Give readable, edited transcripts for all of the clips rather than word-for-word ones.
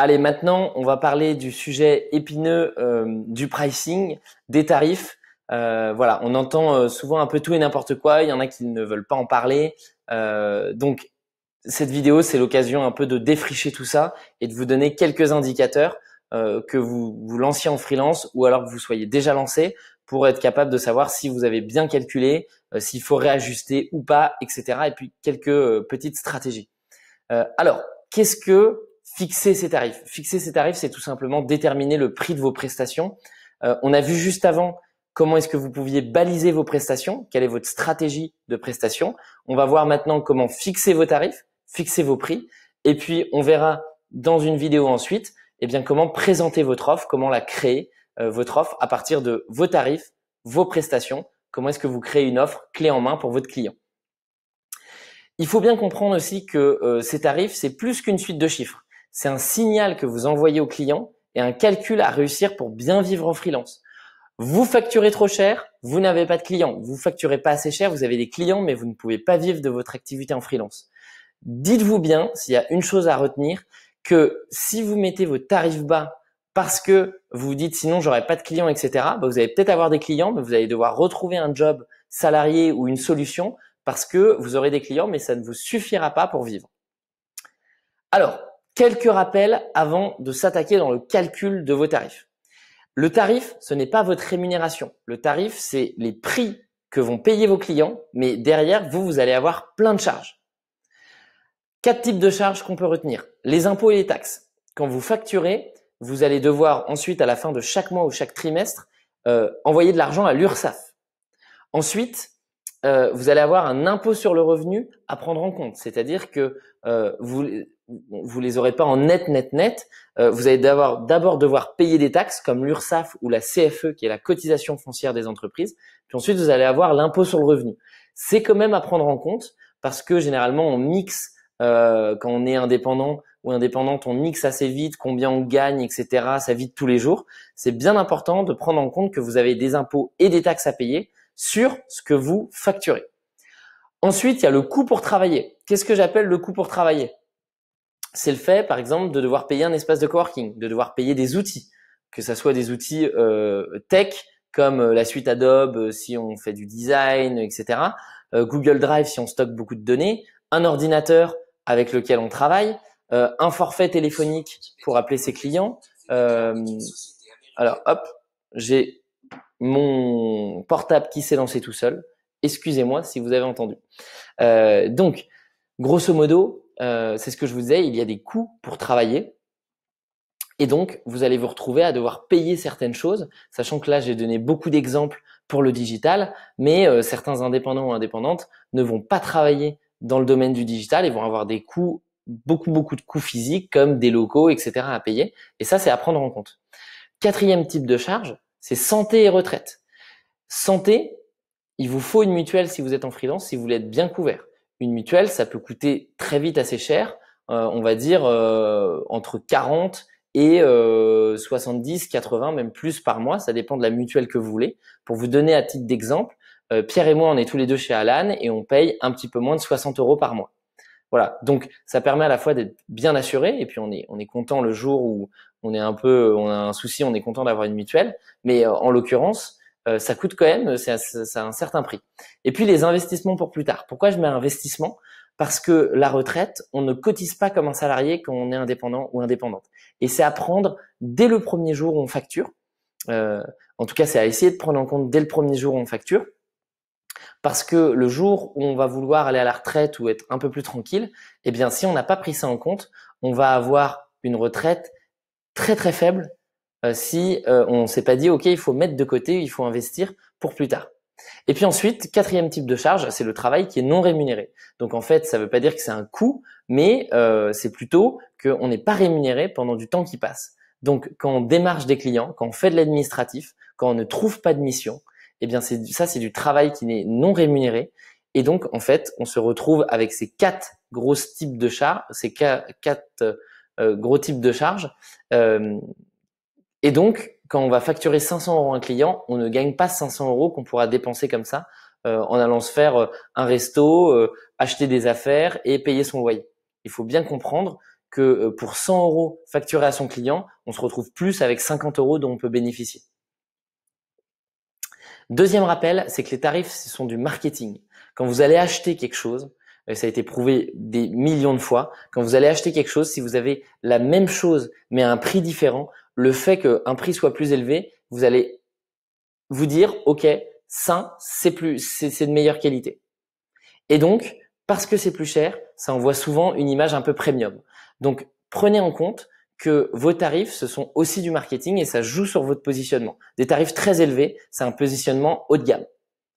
Allez, maintenant, on va parler du sujet épineux du pricing, des tarifs. Voilà, on entend souvent un peu tout et n'importe quoi. Il y en a qui ne veulent pas en parler. Donc, cette vidéo, c'est l'occasion un peu de défricher tout ça et de vous donner quelques indicateurs que vous lanciez en freelance ou alors que vous soyez déjà lancé pour être capable de savoir si vous avez bien calculé, s'il faut réajuster ou pas, etc. Et puis quelques petites stratégies. Alors, qu'est-ce que fixer ses tarifs? Fixer ses tarifs, c'est tout simplement déterminer le prix de vos prestations. On a vu juste avant comment est-ce que vous pouviez baliser vos prestations, quelle est votre stratégie de prestation. On va voir maintenant comment fixer vos tarifs, fixer vos prix, et puis on verra dans une vidéo ensuite, eh bien comment présenter votre offre, comment la créer, votre offre à partir de vos tarifs, vos prestations, comment est-ce que vous créez une offre clé en main pour votre client. Il faut bien comprendre aussi que ces tarifs, c'est plus qu'une suite de chiffres. C'est un signal que vous envoyez au client et un calcul à réussir pour bien vivre en freelance. Vous facturez trop cher, vous n'avez pas de clients. Vous facturez pas assez cher, vous avez des clients, mais vous ne pouvez pas vivre de votre activité en freelance. Dites-vous bien, s'il y a une chose à retenir, que si vous mettez vos tarifs bas parce que vous vous dites sinon j'aurai pas de clients, etc., vous allez peut-être avoir des clients, mais vous allez devoir retrouver un job salarié ou une solution parce que vous aurez des clients, mais ça ne vous suffira pas pour vivre. Alors, quelques rappels avant de s'attaquer dans le calcul de vos tarifs. Le tarif, ce n'est pas votre rémunération. Le tarif, c'est les prix que vont payer vos clients, mais derrière, vous allez avoir plein de charges. 4 types de charges qu'on peut retenir. Les impôts et les taxes. Quand vous facturez, vous allez devoir ensuite, à la fin de chaque mois ou chaque trimestre, envoyer de l'argent à l'URSSAF. Ensuite, vous allez avoir un impôt sur le revenu à prendre en compte. C'est-à-dire que vous les aurez pas en net. Vous allez d'abord devoir payer des taxes comme l'URSSAF ou la CFE, qui est la cotisation foncière des entreprises. Puis ensuite, vous allez avoir l'impôt sur le revenu. C'est quand même à prendre en compte parce que généralement, on mixe quand on est indépendant ou indépendante, on mixe assez vite combien on gagne, etc. Ça vite tous les jours. C'est bien important de prendre en compte que vous avez des impôts et des taxes à payer sur ce que vous facturez. Ensuite, il y a le coût pour travailler. Qu'est-ce que j'appelle le coût pour travailler? C'est le fait, par exemple, de devoir payer un espace de coworking, de devoir payer des outils, que ça soit des outils tech comme la suite Adobe si on fait du design, etc. Google Drive si on stocke beaucoup de données, un ordinateur avec lequel on travaille, un forfait téléphonique pour appeler ses clients. Alors, hop, j'ai mon portable qui s'est lancé tout seul. Excusez-moi si vous avez entendu. Donc, grosso modo, c'est ce que je vous disais, il y a des coûts pour travailler. Et donc, vous allez vous retrouver à devoir payer certaines choses, sachant que là, j'ai donné beaucoup d'exemples pour le digital, mais certains indépendants ou indépendantes ne vont pas travailler dans le domaine du digital et vont avoir des coûts, beaucoup de coûts physiques comme des locaux, etc. à payer. Et ça, c'est à prendre en compte. 4e type de charge, c'est santé et retraite. Santé, il vous faut une mutuelle si vous êtes en freelance, si vous voulez être bien couvert. Une mutuelle, ça peut coûter très vite assez cher, on va dire entre 40 et 70, 80, même plus par mois, ça dépend de la mutuelle que vous voulez. Pour vous donner à titre d'exemple, Pierre et moi, on est tous les deux chez Alan et on paye un petit peu moins de 60 € par mois. Voilà, donc ça permet à la fois d'être bien assuré et puis on est content le jour où on a un souci, on est content d'avoir une mutuelle, mais en l'occurrence, ça coûte quand même, ça a un certain prix. Et puis les investissements pour plus tard. Pourquoi je mets investissement? Parce que la retraite, on ne cotise pas comme un salarié quand on est indépendant ou indépendante. Et c'est à prendre dès le premier jour où on facture. En tout cas, c'est à essayer de prendre en compte dès le premier jour où on facture. Parce que le jour où on va vouloir aller à la retraite ou être un peu plus tranquille, eh bien, si on n'a pas pris ça en compte, on va avoir une retraite très très faible si on s'est pas dit ok, il faut mettre de côté, il faut investir pour plus tard. Et puis ensuite, 4e type de charge, c'est le travail qui est non rémunéré. Donc en fait, ça ne veut pas dire que c'est un coût, mais c'est plutôt qu'on n'est pas rémunéré pendant du temps qui passe. Donc quand on démarche des clients, quand on fait de l'administratif, quand on ne trouve pas de mission, eh bien c'est du travail qui n'est non rémunéré. Et donc en fait, on se retrouve avec ces 4 gros types de charges, ces 4 gros types de charges. Et donc, quand on va facturer 500 € à un client, on ne gagne pas 500 € qu'on pourra dépenser comme ça en allant se faire un resto, acheter des affaires et payer son loyer. Il faut bien comprendre que pour 100 € facturés à son client, on se retrouve plus avec 50 € dont on peut bénéficier. Deuxième rappel, c'est que les tarifs, ce sont du marketing. Quand vous allez acheter quelque chose, et ça a été prouvé des millions de fois, quand vous allez acheter quelque chose, si vous avez la même chose mais à un prix différent, le fait qu'un prix soit plus élevé, vous allez vous dire, ok, ça, c'est de meilleure qualité. Et donc, parce que c'est plus cher, ça envoie souvent une image un peu premium. Donc, prenez en compte que vos tarifs, ce sont aussi du marketing et ça joue sur votre positionnement. Des tarifs très élevés, c'est un positionnement haut de gamme.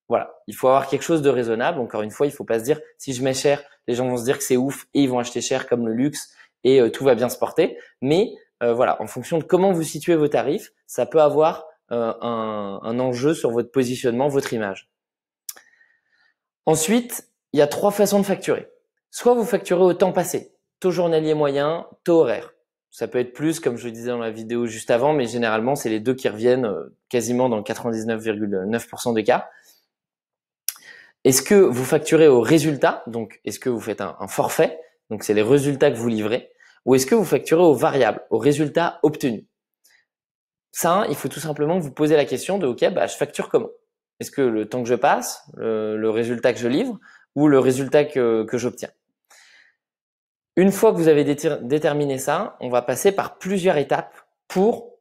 Voilà, il faut avoir quelque chose de raisonnable. Encore une fois, il faut pas se dire, si je mets cher, les gens vont se dire que c'est ouf et ils vont acheter cher comme le luxe et tout va bien se porter. Mais voilà, en fonction de comment vous situez vos tarifs, ça peut avoir un enjeu sur votre positionnement, votre image. Ensuite, il y a 3 façons de facturer. Soit vous facturez au temps passé, taux journalier moyen, taux horaire. Ça peut être plus, comme je le disais dans la vidéo juste avant, mais généralement, c'est les deux qui reviennent quasiment dans 99,9% des cas. Est-ce que vous facturez au résultat? Donc, est-ce que vous faites un forfait? Donc, c'est les résultats que vous livrez. Ou est-ce que vous facturez au variable, au résultat obtenu? Ça, il faut tout simplement vous poser la question de, ok, je facture comment? Est-ce que le temps que je passe, le résultat que je livre ou le résultat que j'obtiens? Une fois que vous avez déterminé ça, on va passer par plusieurs étapes pour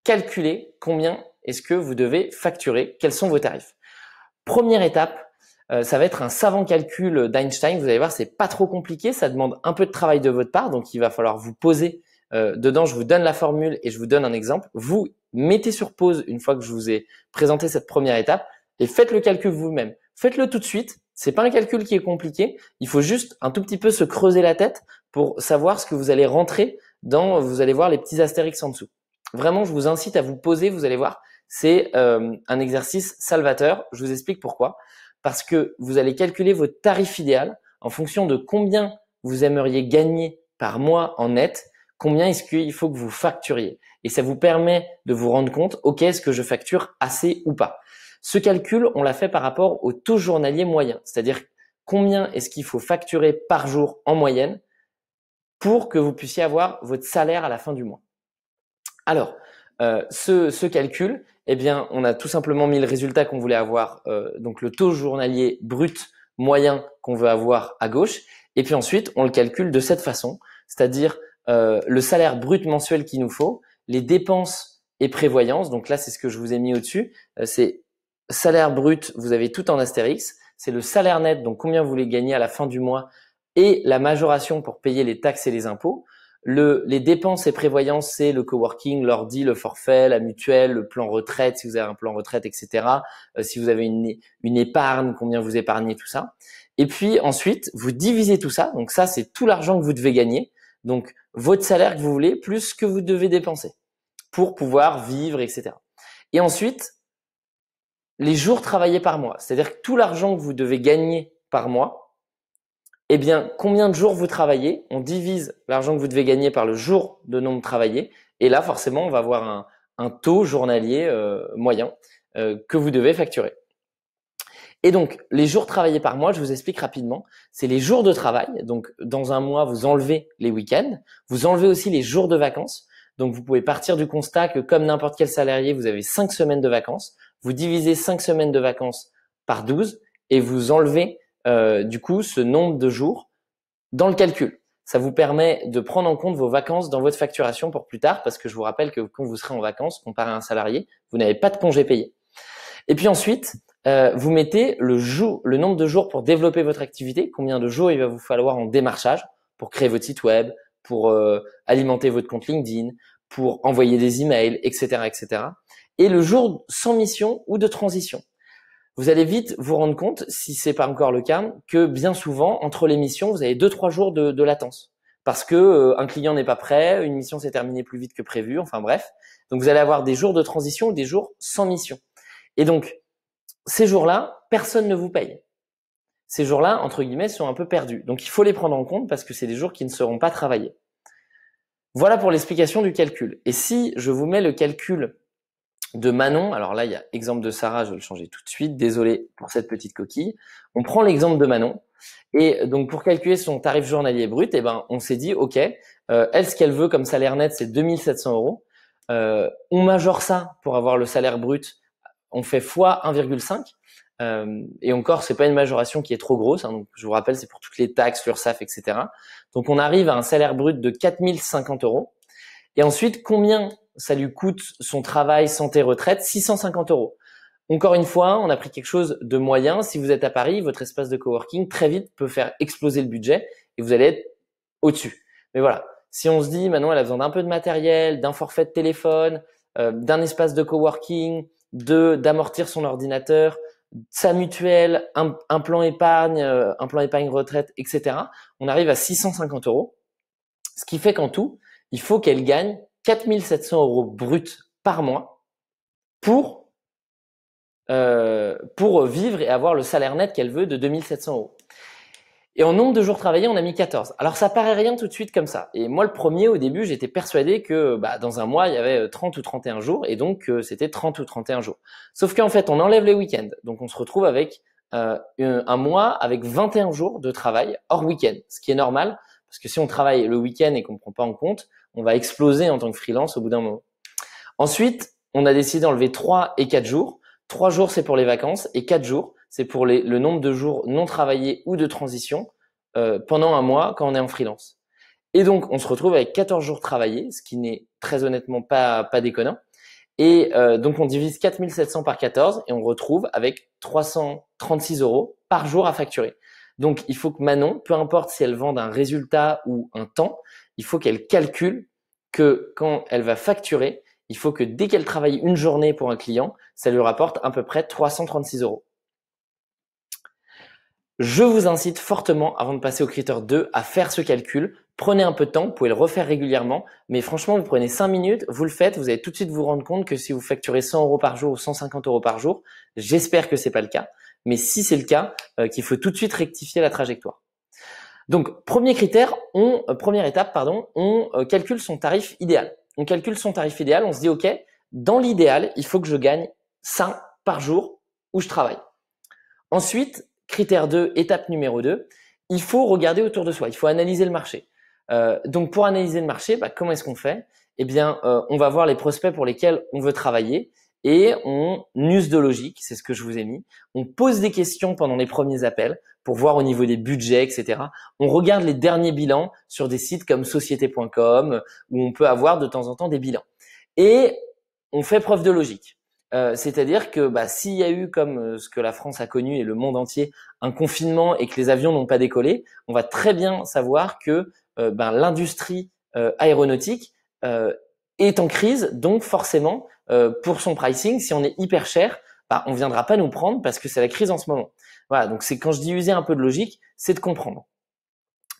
calculer combien est-ce que vous devez facturer, quels sont vos tarifs. Première étape, ça va être un savant calcul d'Einstein. Vous allez voir, c'est pas trop compliqué, ça demande un peu de travail de votre part, donc il va falloir vous poser dedans. Je vous donne la formule et je vous donne un exemple. Vous mettez sur pause une fois que je vous ai présenté cette première étape et faites le calcul vous-même. Faites-le tout de suite. C'est pas un calcul qui est compliqué. Il faut juste un tout petit peu se creuser la tête pour savoir ce que vous allez rentrer dans. Vous allez voir les petits astérix en dessous. Vraiment, je vous incite à vous poser. Vous allez voir, c'est un exercice salvateur. Je vous explique pourquoi. Parce que vous allez calculer votre tarif idéal en fonction de combien vous aimeriez gagner par mois en net, combien est-ce qu'il faut que vous facturiez. Et ça vous permet de vous rendre compte, ok, est-ce que je facture assez ou pas? Ce calcul, on l'a fait par rapport au taux journalier moyen, c'est-à-dire combien est-ce qu'il faut facturer par jour en moyenne pour que vous puissiez avoir votre salaire à la fin du mois. Alors, ce calcul, eh bien, on a tout simplement mis le résultat qu'on voulait avoir, donc le taux journalier brut moyen qu'on veut avoir à gauche, et puis ensuite, on le calcule de cette façon, c'est-à-dire le salaire brut mensuel qu'il nous faut, les dépenses et prévoyance, donc là, c'est ce que je vous ai mis au-dessus, c'est salaire brut, vous avez tout en astérix, c'est le salaire net, donc combien vous voulez gagner à la fin du mois, et la majoration pour payer les taxes et les impôts. Les dépenses et prévoyances, c'est le coworking, l'ordi, le forfait, la mutuelle, le plan retraite, si vous avez un plan retraite, etc. Si vous avez une épargne, combien vous épargnez, tout ça. Et puis ensuite, vous divisez tout ça. Donc ça, c'est tout l'argent que vous devez gagner. Donc votre salaire que vous voulez, plus ce que vous devez dépenser pour pouvoir vivre, etc. Et ensuite, les jours travaillés par mois. C'est-à-dire que tout l'argent que vous devez gagner par mois, eh bien, combien de jours vous travaillez? On divise l'argent que vous devez gagner par le jour de nombre travaillé. Et là, forcément, on va avoir un taux journalier moyen que vous devez facturer. Et donc, les jours travaillés par mois, je vous explique rapidement. C'est les jours de travail. Donc, dans un mois, vous enlevez les week-ends. Vous enlevez aussi les jours de vacances. Donc, vous pouvez partir du constat que comme n'importe quel salarié, vous avez 5 semaines de vacances. Vous divisez 5 semaines de vacances par 12 et vous enlevez du coup ce nombre de jours dans le calcul. Ça vous permet de prendre en compte vos vacances dans votre facturation pour plus tard, parce que je vous rappelle que quand vous serez en vacances, comparé à un salarié, vous n'avez pas de congé payé. Et puis ensuite, vous mettez le nombre de jours pour développer votre activité, combien de jours il va vous falloir en démarchage pour créer votre site web, pour alimenter votre compte LinkedIn, pour envoyer des emails, etc., etc. Et le jour sans mission ou de transition. Vous allez vite vous rendre compte, si c'est pas encore le cas, que bien souvent, entre les missions, vous avez 2-3 jours de latence. Parce que un client n'est pas prêt, une mission s'est terminée plus vite que prévu, enfin bref. Donc vous allez avoir des jours de transition ou des jours sans mission. Et donc, ces jours-là, personne ne vous paye. Ces jours-là, entre guillemets, sont un peu perdus. Donc il faut les prendre en compte parce que c'est des jours qui ne seront pas travaillés. Voilà pour l'explication du calcul. Et si je vous mets le calcul de Manon. Alors là, il y a exemple de Sarah, je vais le changer tout de suite. Désolé pour cette petite coquille. On prend l'exemple de Manon. Et donc, pour calculer son tarif journalier brut, eh ben, on s'est dit, OK, elle, ce qu'elle veut comme salaire net, c'est 2700 euros. On majore ça pour avoir le salaire brut. On fait fois 1,5. Et encore, c'est pas une majoration qui est trop grosse. Hein, donc, je vous rappelle, c'est pour toutes les taxes, l'URSSAF, etc. Donc, on arrive à un salaire brut de 4050 euros. Et ensuite, combien ça lui coûte son travail, santé, retraite? 650 euros. Encore une fois, on a pris quelque chose de moyen. Si vous êtes à Paris, votre espace de coworking très vite peut faire exploser le budget et vous allez être au-dessus. Mais voilà, si on se dit maintenant elle a besoin d'un peu de matériel, d'un forfait de téléphone, d'un espace de coworking, d'amortir son ordinateur, sa mutuelle, un plan épargne retraite, etc. On arrive à 650 euros. Ce qui fait qu'en tout, il faut qu'elle gagne 4700 euros bruts par mois pour vivre et avoir le salaire net qu'elle veut de 2700 euros. Et en nombre de jours travaillés, on a mis 14. Alors ça paraît rien tout de suite comme ça. Et moi, le premier, au début, j'étais persuadé que dans un mois, il y avait 30 ou 31 jours et donc c'était 30 ou 31 jours. Sauf qu'en fait, on enlève les week-ends. Donc on se retrouve avec un mois avec 21 jours de travail hors week-end, ce qui est normal parce que si on travaille le week-end et qu'on ne prend pas en compte, on va exploser en tant que freelance au bout d'un moment. Ensuite, on a décidé d'enlever 3 et 4 jours. 3 jours, c'est pour les vacances et 4 jours, c'est pour le nombre de jours non travaillés ou de transition pendant un mois quand on est en freelance. Et donc, on se retrouve avec 14 jours travaillés, ce qui n'est très honnêtement pas déconnant. Et donc, on divise 4700 par 14 et on retrouve avec 336 euros par jour à facturer. Donc, il faut que Manon, peu importe si elle vend un résultat ou un temps, il faut qu'elle calcule que quand elle va facturer, il faut que dès qu'elle travaille une journée pour un client, ça lui rapporte à peu près 336 euros. Je vous incite fortement, avant de passer au critère 2, à faire ce calcul. Prenez un peu de temps, vous pouvez le refaire régulièrement, mais franchement, vous prenez 5 minutes, vous le faites, vous allez tout de suite vous rendre compte que si vous facturez 100 euros par jour ou 150 euros par jour, j'espère que c'est pas le cas, mais si c'est le cas, qu'il faut tout de suite rectifier la trajectoire. Donc, première étape, on calcule son tarif idéal. On calcule son tarif idéal, on se dit, OK, dans l'idéal, il faut que je gagne ça par jour où je travaille. Ensuite, critère 2, étape numéro 2, il faut regarder autour de soi, il faut analyser le marché. Donc, pour analyser le marché, comment est-ce qu'on fait? Eh bien, on va voir les prospects pour lesquels on veut travailler et on use de logique, c'est ce que je vous ai mis. On pose des questions pendant les premiers appels pour voir au niveau des budgets, etc. On regarde les derniers bilans sur des sites comme société.com où on peut avoir de temps en temps des bilans. Et on fait preuve de logique. C'est-à-dire que s'il y a eu, comme ce que la France a connu et le monde entier, un confinement et que les avions n'ont pas décollé, on va très bien savoir que l'industrie aéronautique est en crise, donc forcément pour son pricing, si on est hyper cher, on viendra pas nous prendre parce que c'est la crise en ce moment. Voilà, donc c'est quand je dis user un peu de logique, c'est de comprendre.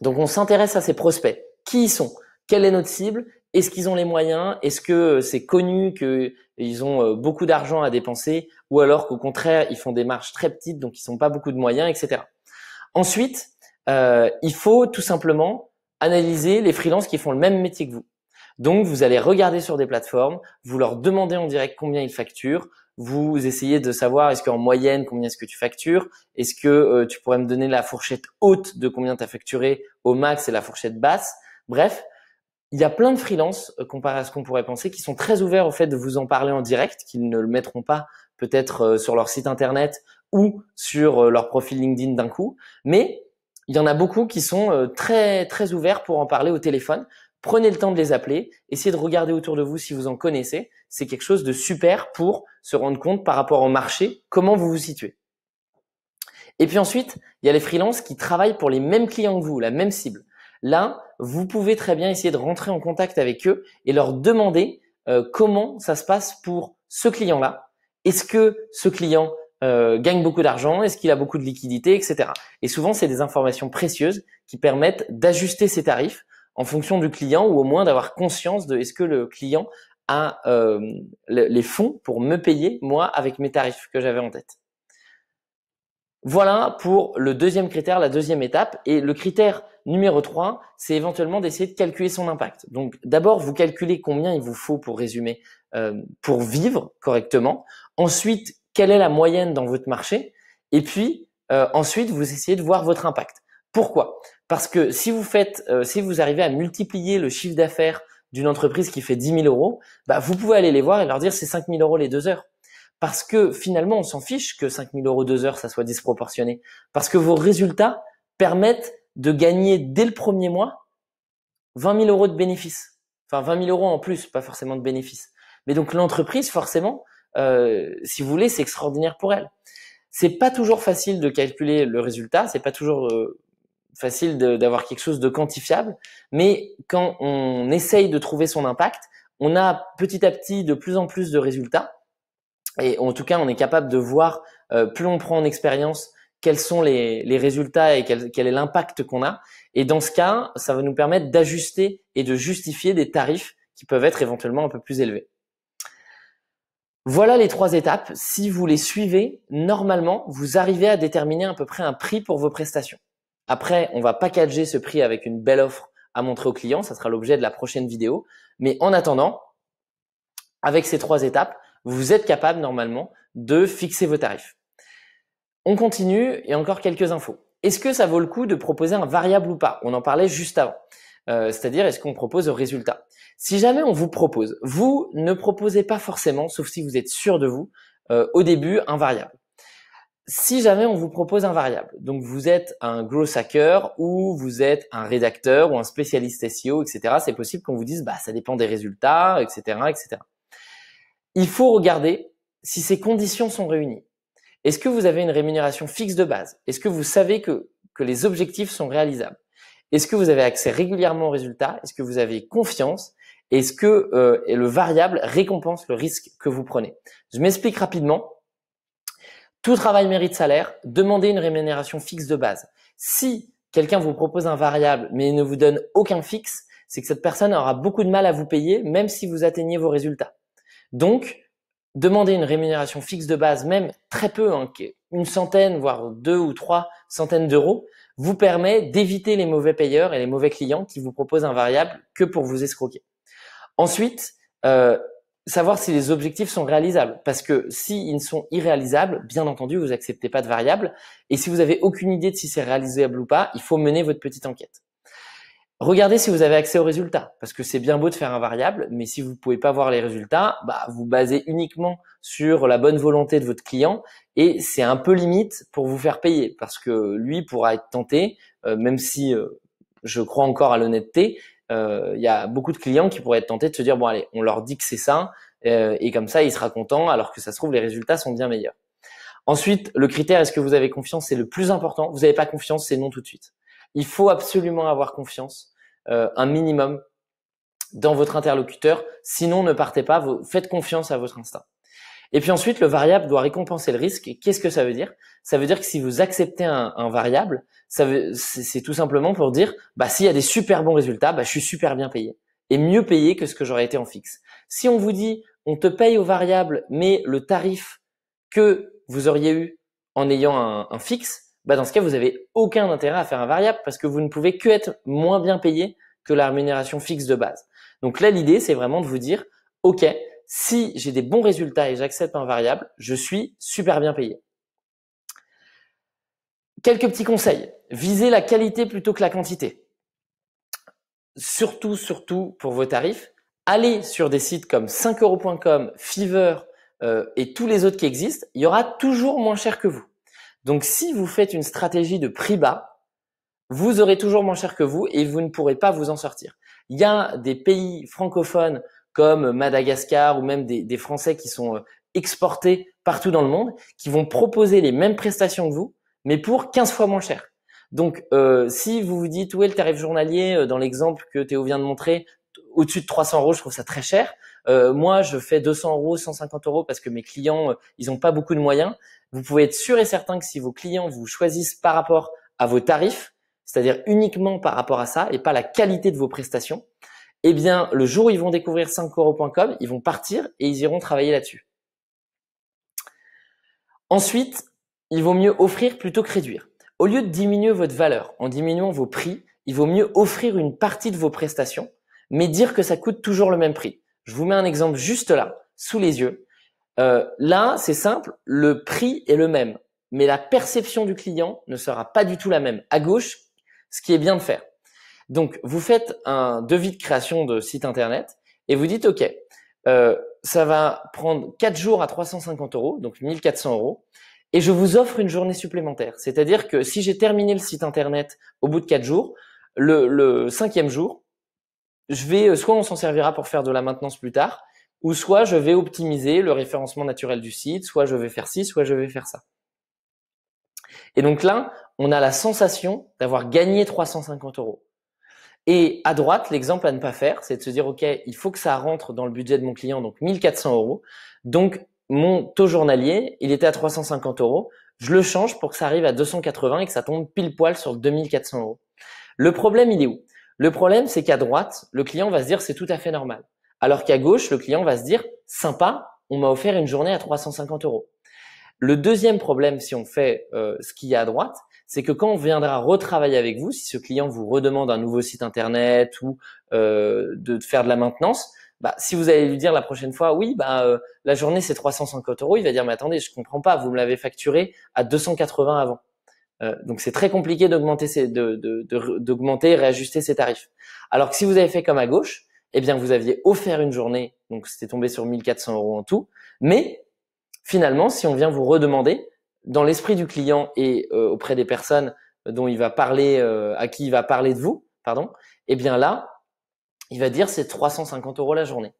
Donc on s'intéresse à ces prospects. Qui ils sont? Quelle est notre cible? Est-ce qu'ils ont les moyens? Est-ce que c'est connu qu'ils ont beaucoup d'argent à dépenser? Ou alors qu'au contraire, ils font des marges très petites, donc ils n'ont pas beaucoup de moyens, etc. Ensuite, il faut tout simplement analyser les freelances qui font le même métier que vous. Donc, vous allez regarder sur des plateformes, vous leur demandez en direct combien ils facturent, vous essayez de savoir est-ce qu'en moyenne, combien est-ce que tu factures, est-ce que tu pourrais me donner la fourchette haute de combien tu as facturé au max et la fourchette basse. Bref, il y a plein de freelances, comparé à ce qu'on pourrait penser, qui sont très ouverts au fait de vous en parler en direct, qu'ils ne le mettront pas peut-être sur leur site internet ou sur leur profil LinkedIn d'un coup, mais il y en a beaucoup qui sont très très ouverts pour en parler au téléphone. Prenez le temps de les appeler, essayez de regarder autour de vous si vous en connaissez. C'est quelque chose de super pour se rendre compte par rapport au marché, comment vous vous situez. Et puis ensuite, il y a les freelances qui travaillent pour les mêmes clients que vous, la même cible. Là, vous pouvez très bien essayer de rentrer en contact avec eux et leur demander comment ça se passe pour ce client-là. Est-ce que ce client gagne beaucoup d'argent? Est-ce qu'il a beaucoup de liquidité, etc. Et souvent, c'est des informations précieuses qui permettent d'ajuster ses tarifs en fonction du client ou au moins d'avoir conscience de est-ce que le client a les fonds pour me payer, moi, avec mes tarifs que j'avais en tête. Voilà pour le deuxième critère, la deuxième étape. Et le critère numéro 3, c'est éventuellement d'essayer de calculer son impact. Donc d'abord, vous calculez combien il vous faut pour résumer, pour vivre correctement. Ensuite, quelle est la moyenne dans votre marché? Et puis ensuite, vous essayez de voir votre impact. Pourquoi? Parce que si vous arrivez à multiplier le chiffre d'affaires d'une entreprise qui fait 10 000 euros, bah, vous pouvez aller les voir et leur dire c'est 5 000 euros les 2 heures. Parce que finalement, on s'en fiche que 5 000 euros 2 heures, ça soit disproportionné. Parce que vos résultats permettent de gagner dès le premier mois 20 000 euros de bénéfices. Enfin, 20 000 euros en plus, pas forcément de bénéfices. Mais donc l'entreprise, forcément, si vous voulez, c'est extraordinaire pour elle. C'est pas toujours facile de calculer le résultat, c'est pas toujours facile d'avoir quelque chose de quantifiable, mais quand on essaye de trouver son impact, on a petit à petit de plus en plus de résultats. Et en tout cas, on est capable de voir, plus on prend en expérience, quels sont les résultats et quel est l'impact qu'on a. Et dans ce cas, ça va nous permettre d'ajuster et de justifier des tarifs qui peuvent être éventuellement un peu plus élevés. Voilà les 3 étapes. Si vous les suivez, normalement, vous arrivez à déterminer à peu près un prix pour vos prestations. Après, on va packager ce prix avec une belle offre à montrer aux clients. Ça sera l'objet de la prochaine vidéo. Mais en attendant, avec ces 3 étapes, vous êtes capable normalement de fixer vos tarifs. On continue et encore quelques infos. Est-ce que ça vaut le coup de proposer un variable ou pas? On en parlait juste avant. C'est-à-dire, est-ce qu'on propose au résultat? Si jamais on vous propose, vous ne proposez pas forcément, sauf si vous êtes sûr de vous, au début, un variable. Si jamais on vous propose un variable, donc vous êtes un growth hacker ou vous êtes un rédacteur ou un spécialiste SEO, etc., c'est possible qu'on vous dise, bah, ça dépend des résultats, etc., etc. Il faut regarder si ces conditions sont réunies. Est-ce que vous avez une rémunération fixe de base? Est-ce que vous savez que les objectifs sont réalisables? Est-ce que vous avez accès régulièrement aux résultats? Est-ce que vous avez confiance? Est-ce que le variable récompense le risque que vous prenez? Je m'explique rapidement. Tout travail mérite salaire. Demandez une rémunération fixe de base. Si quelqu'un vous propose un variable mais ne vous donne aucun fixe, c'est que cette personne aura beaucoup de mal à vous payer même si vous atteignez vos résultats. Donc, demandez une rémunération fixe de base, même très peu, une centaine, voire 2 ou 3 centaines d'euros, vous permet d'éviter les mauvais payeurs et les mauvais clients qui vous proposent un variable que pour vous escroquer. Ensuite, savoir si les objectifs sont réalisables. Parce que s'ils sont irréalisables, bien entendu, vous acceptez pas de variable. Et si vous avez aucune idée de si c'est réalisable ou pas, il faut mener votre petite enquête. Regardez si vous avez accès aux résultats, parce que c'est bien beau de faire un variable, mais si vous pouvez pas voir les résultats, bah, vous basez uniquement sur la bonne volonté de votre client et c'est un peu limite pour vous faire payer, parce que lui pourra être tenté, même si je crois encore à l'honnêteté, il y a beaucoup de clients qui pourraient être tentés de se dire bon allez, on leur dit que c'est ça et comme ça il sera content, alors que ça se trouve les résultats sont bien meilleurs. Ensuite, le critère est-ce que vous avez confiance, c'est le plus important. Vous n'avez pas confiance, c'est non tout de suite. Il faut absolument avoir confiance, un minimum, dans votre interlocuteur. Sinon, ne partez pas. Faites confiance à votre instinct. Et puis ensuite, le variable doit récompenser le risque. Qu'est-ce que ça veut dire? Ça veut dire que si vous acceptez un variable, c'est tout simplement pour dire, bah, s'il y a des super bons résultats, bah, je suis super bien payé. Et mieux payé que ce que j'aurais été en fixe. Si on vous dit, on te paye au variable, mais le tarif que vous auriez eu en ayant un fixe, bah dans ce cas, vous avez aucun intérêt à faire un variable parce que vous ne pouvez que être moins bien payé que la rémunération fixe de base. Donc là, l'idée, c'est vraiment de vous dire, OK, si j'ai des bons résultats et j'accepte un variable, je suis super bien payé. Quelques petits conseils. Visez la qualité plutôt que la quantité. Surtout pour vos tarifs, allez sur des sites comme 5euros.com, Fiverr et tous les autres qui existent. Il y aura toujours moins cher que vous. Donc, si vous faites une stratégie de prix bas, vous aurez toujours moins cher que vous et vous ne pourrez pas vous en sortir. Il y a des pays francophones comme Madagascar ou même des Français qui sont exportés partout dans le monde qui vont proposer les mêmes prestations que vous, mais pour 15 fois moins cher. Donc, si vous vous dites où est le tarif journalier dans l'exemple que Théo vient de montrer, au-dessus de 300 euros, je trouve ça très cher. Moi, je fais 200 euros, 150 euros parce que mes clients, ils n'ont pas beaucoup de moyens. Vous pouvez être sûr et certain que si vos clients vous choisissent par rapport à vos tarifs, c'est-à-dire uniquement par rapport à ça et pas la qualité de vos prestations, eh bien, le jour où ils vont découvrir 5euros.com, ils vont partir et ils iront travailler là-dessus. Ensuite, il vaut mieux offrir plutôt que réduire. Au lieu de diminuer votre valeur en diminuant vos prix, il vaut mieux offrir une partie de vos prestations, mais dire que ça coûte toujours le même prix. Je vous mets un exemple juste là, sous les yeux. Là, c'est simple, le prix est le même, mais la perception du client ne sera pas du tout la même. À gauche, ce qui est bien de faire. Donc, vous faites un devis de création de site internet et vous dites, OK, ça va prendre 4 jours à 350 €, donc 1400 €, et je vous offre une journée supplémentaire. C'est-à-dire que si j'ai terminé le site internet au bout de 4 jours, le 5e jour, soit on s'en servira pour faire de la maintenance plus tard, ou soit je vais optimiser le référencement naturel du site, soit je vais faire ci, soit je vais faire ça. Et donc là, on a la sensation d'avoir gagné 350 €. Et à droite, l'exemple à ne pas faire, c'est de se dire, OK, il faut que ça rentre dans le budget de mon client, donc 1400 €. Donc, mon taux journalier, il était à 350 €. Je le change pour que ça arrive à 280 et que ça tombe pile poil sur 2400 €. Le problème, il est où? Le problème, c'est qu'à droite, le client va se dire, c'est tout à fait normal. Alors qu'à gauche, le client va se dire, sympa, on m'a offert une journée à 350 €. Le deuxième problème, si on fait ce qu'il y a à droite, c'est que quand on viendra retravailler avec vous, si ce client vous redemande un nouveau site internet ou de faire de la maintenance, si vous allez lui dire la prochaine fois, oui, la journée c'est 350 €, il va dire, mais attendez, je comprends pas, vous me l'avez facturé à 280 avant. Donc c'est très compliqué d'augmenter et réajuster ses tarifs. Alors que si vous avez fait comme à gauche, eh bien vous aviez offert une journée, donc c'était tombé sur 1400 € en tout, mais finalement, si on vient vous redemander, dans l'esprit du client et auprès des personnes dont il va parler, à qui il va parler de vous, pardon, eh bien là, il va dire c'est 350 € la journée.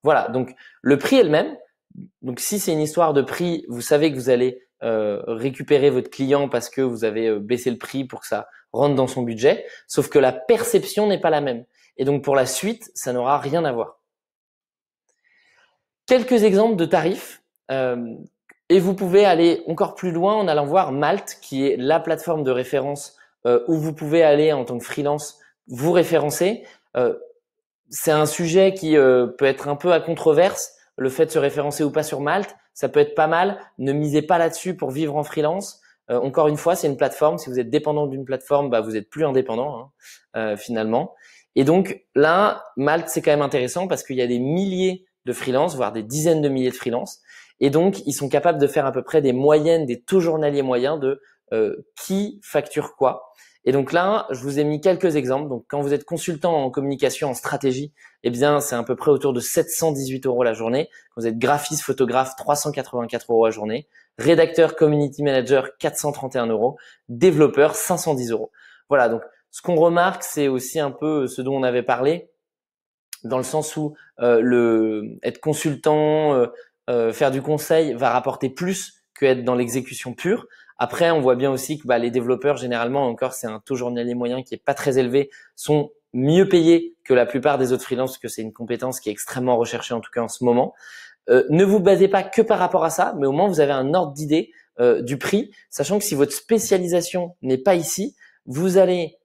Voilà, donc le prix est le même. Donc si c'est une histoire de prix, vous savez que vous allez récupérer votre client parce que vous avez baissé le prix pour que ça rentre dans son budget, sauf que la perception n'est pas la même. Et donc pour la suite, ça n'aura rien à voir. Quelques exemples de tarifs. Et vous pouvez aller encore plus loin en allant voir Malte, qui est la plateforme de référence où vous pouvez aller en tant que freelance vous référencer. C'est un sujet qui peut être un peu à controverse, le fait de se référencer ou pas sur Malte. Ça peut être pas mal. Ne misez pas là-dessus pour vivre en freelance. Encore une fois, c'est une plateforme. Si vous êtes dépendant d'une plateforme, vous êtes plus indépendant finalement. Et donc là, Malte, c'est quand même intéressant parce qu'il y a des milliers de freelance, voire des dizaines de milliers de freelance. Et donc, ils sont capables de faire à peu près des moyennes, des taux journaliers moyens de qui facture quoi. Et donc là, je vous ai mis quelques exemples. Donc, quand vous êtes consultant en communication, en stratégie, eh bien, c'est à peu près autour de 718 € la journée. Quand vous êtes graphiste, photographe, 384 € la journée. Rédacteur, community manager, 431 €. Développeur, 510 €. Voilà. Donc, ce qu'on remarque, c'est aussi un peu ce dont on avait parlé, dans le sens où être consultant, faire du conseil va rapporter plus que être dans l'exécution pure. Après, on voit bien aussi que les développeurs, généralement, encore, c'est un taux journalier moyen qui est pas très élevé, sont mieux payés que la plupart des autres freelances, parce que c'est une compétence qui est extrêmement recherchée, en tout cas en ce moment. Ne vous basez pas que par rapport à ça, mais au moins vous avez un ordre d'idée du prix, sachant que si votre spécialisation n'est pas ici, vous allez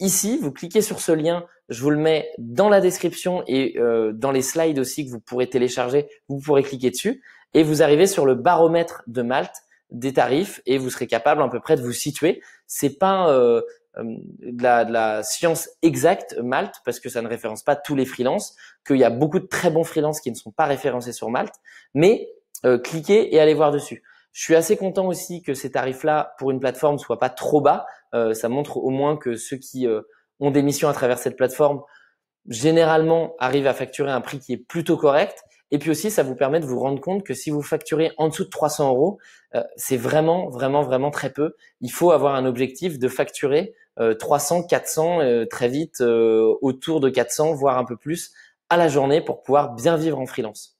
ici, vous cliquez sur ce lien, je vous le mets dans la description et dans les slides aussi que vous pourrez télécharger, vous pourrez cliquer dessus et vous arrivez sur le baromètre de Malte des tarifs et vous serez capable à peu près de vous situer. C'est pas de la science exacte Malte parce que ça ne référence pas tous les freelances, qu'il y a beaucoup de très bons freelances qui ne sont pas référencés sur Malte, mais cliquez et allez voir dessus. Je suis assez content aussi que ces tarifs-là pour une plateforme soient pas trop bas. Ça montre au moins que ceux qui ont des missions à travers cette plateforme généralement arrivent à facturer un prix qui est plutôt correct. Et puis aussi, ça vous permet de vous rendre compte que si vous facturez en dessous de 300 €, c'est vraiment, vraiment, vraiment très peu. Il faut avoir un objectif de facturer 300, 400, très vite autour de 400, voire un peu plus à la journée pour pouvoir bien vivre en freelance.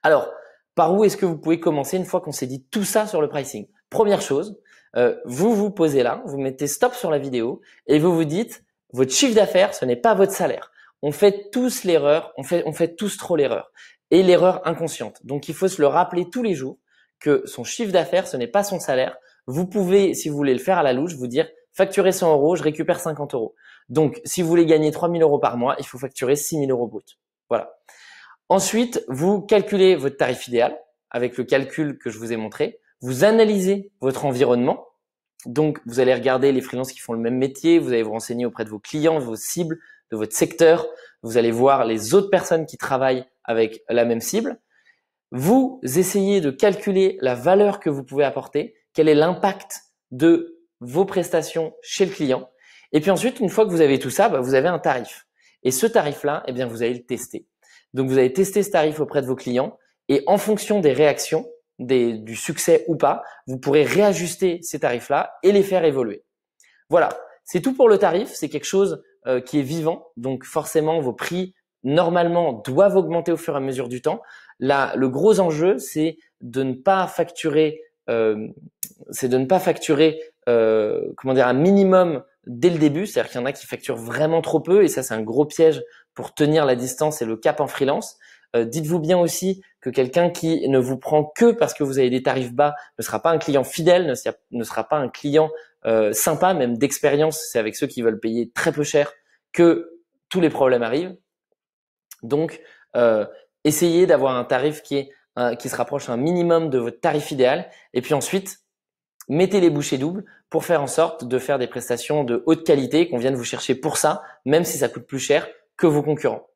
Alors, par où est-ce que vous pouvez commencer une fois qu'on s'est dit tout ça sur le pricing? Première chose, vous vous posez là, vous mettez stop sur la vidéo et vous vous dites, votre chiffre d'affaires, ce n'est pas votre salaire. On fait tous l'erreur, on fait tous trop l'erreur et l'erreur inconsciente. Donc, il faut se le rappeler tous les jours que son chiffre d'affaires, ce n'est pas son salaire. Vous pouvez, si vous voulez le faire à la louche, vous dire facturer 100 €, je récupère 50 €. Donc, si vous voulez gagner 3 000 € par mois, il faut facturer 6 000 € brut. Voilà. Ensuite, vous calculez votre tarif idéal avec le calcul que je vous ai montré. Vous analysez votre environnement. Donc, vous allez regarder les freelances qui font le même métier, vous allez vous renseigner auprès de vos clients, de vos cibles, de votre secteur. Vous allez voir les autres personnes qui travaillent avec la même cible. Vous essayez de calculer la valeur que vous pouvez apporter, quel est l'impact de vos prestations chez le client. Et puis ensuite, une fois que vous avez tout ça, vous avez un tarif. Et ce tarif-là, eh bien, vous allez le tester. Donc, vous allez tester ce tarif auprès de vos clients et en fonction des réactions, du succès ou pas, vous pourrez réajuster ces tarifs-là et les faire évoluer. Voilà, c'est tout pour le tarif. C'est quelque chose qui est vivant. Donc, forcément, vos prix, normalement, doivent augmenter au fur et à mesure du temps. Là, le gros enjeu, c'est de ne pas facturer, comment dire, un minimum dès le début. C'est-à-dire qu'il y en a qui facturent vraiment trop peu et ça, c'est un gros piège pour tenir la distance et le cap en freelance. Dites-vous bien aussi que quelqu'un qui ne vous prend que parce que vous avez des tarifs bas ne sera pas un client fidèle, ne sera pas un client sympa, même d'expérience. C'est avec ceux qui veulent payer très peu cher que tous les problèmes arrivent. Donc, essayez d'avoir un tarif qui se rapproche un minimum de votre tarif idéal. Et puis ensuite, mettez les bouchées doubles pour faire en sorte de faire des prestations de haute qualité, qu'on vienne vous chercher pour ça, même si ça coûte plus cher que vos concurrents.